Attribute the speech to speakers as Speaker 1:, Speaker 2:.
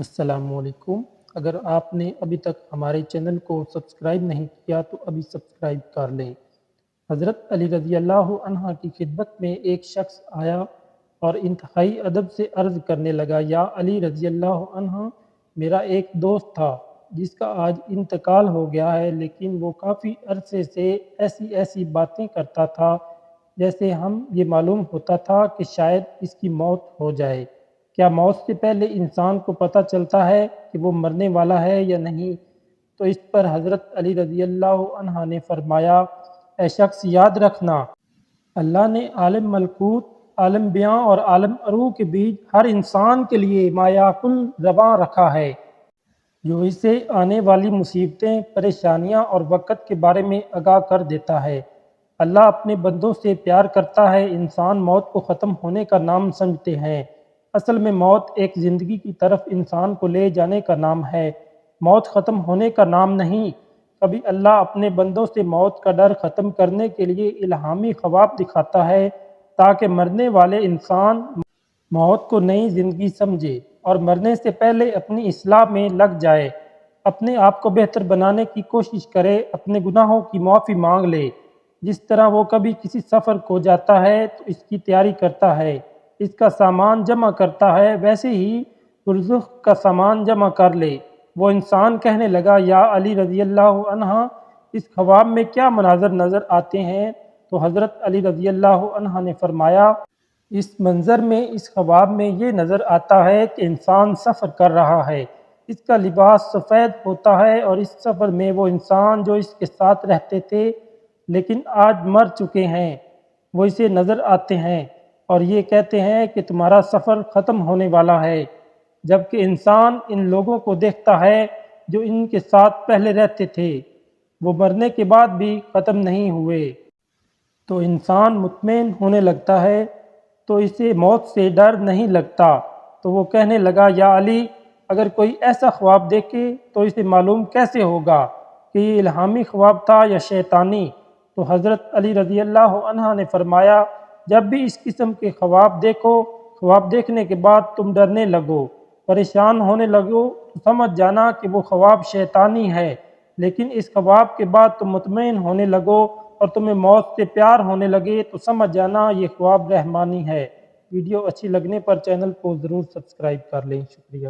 Speaker 1: السلام علیکم۔ اگر آپ نے ابھی تک ہمارے چینل کو سبسکرائب نہیں کیا تو ابھی سبسکرائب کر لیں۔ حضرت علی رضی اللہ عنہ کی خدمت میں ایک شخص آیا اور انتہائی ادب سے عرض کرنے لگا، یا علی رضی اللہ عنہ، میرا ایک دوست تھا جس کا آج انتقال ہو گیا ہے، لیکن وہ کافی عرصے سے ایسی باتیں کرتا تھا جیسے ہم یہ معلوم ہوتا تھا کہ شاید اس کی موت ہو جائے۔ کیا موت سے پہلے انسان کو پتہ چلتا ہے کہ وہ مرنے والا ہے یا نہیں؟ تو اس پر حضرت علی رضی اللہ عنہ نے فرمایا، اے شخص، یاد رکھنا، اللہ نے عالم ملکوت، عالم بیاں اور عالم عروح کے بیچ ہر انسان کے لیے مایعات الرواں رکھا ہے، جو اسے آنے والی مصیبتیں، پریشانیاں اور وقت کے بارے میں آگاہ کر دیتا ہے۔ اللہ اپنے بندوں سے پیار کرتا ہے۔ انسان موت کو ختم ہونے کا نام سمجھتے ہیں۔ اصل میں موت ایک زندگی کی طرف انسان کو لے جانے کا نام ہے، موت ختم ہونے کا نام نہیں۔ کبھی اللہ اپنے بندوں سے موت کا ڈر ختم کرنے کے لیے الہامی خواب دکھاتا ہے تاکہ مرنے والے انسان موت کو نئی زندگی سمجھے اور مرنے سے پہلے اپنی اصلاح میں لگ جائے، اپنے آپ کو بہتر بنانے کی کوشش کرے، اپنے گناہوں کی معافی مانگ لے۔ جس طرح وہ کبھی کسی سفر کو جاتا ہے تو اس کی تیاری کرتا ہے، اس کا سامان جمع کرتا ہے، ویسے ہی برزخ کا سامان جمع کر لے۔ وہ انسان کہنے لگا، یا علی رضی اللہ عنہ، اس خواب میں کیا مناظر نظر آتے ہیں؟ تو حضرت علی رضی اللہ عنہ نے فرمایا، اس منظر میں، اس خواب میں یہ نظر آتا ہے کہ انسان سفر کر رہا ہے، اس کا لباس سفید ہوتا ہے، اور اس سفر میں وہ انسان جو اس کے ساتھ رہتے تھے لیکن آج مر چکے ہیں، وہ اسے نظر آتے ہیں اور یہ کہتے ہیں کہ تمہارا سفر ختم ہونے والا ہے، جبکہ انسان ان لوگوں کو دیکھتا ہے جو ان کے ساتھ پہلے رہتے تھے، وہ مرنے کے بعد بھی ختم نہیں ہوئے۔ تو انسان مطمئن ہونے لگتا ہے، تو اسے موت سے ڈر نہیں لگتا۔ تو وہ کہنے لگا، یا علی، اگر کوئی ایسا خواب دیکھے تو اسے معلوم کیسے ہوگا کہ یہ الہامی خواب تھا یا شیطانی؟ تو حضرت علی رضی اللہ عنہ نے فرمایا، جب بھی اس قسم کے خواب دیکھو، خواب دیکھنے کے بعد تم ڈرنے لگو، پریشان ہونے لگو، تو سمجھ جانا کہ وہ خواب شیطانی ہے، لیکن اس خواب کے بعد تم مطمئن ہونے لگو اور تمہیں موت سے پیار ہونے لگے تو سمجھ جانا یہ خواب رحمانی ہے۔ ویڈیو اچھی لگنے پر چینل کو ضرور سبسکرائب کر لیں۔ شکریہ۔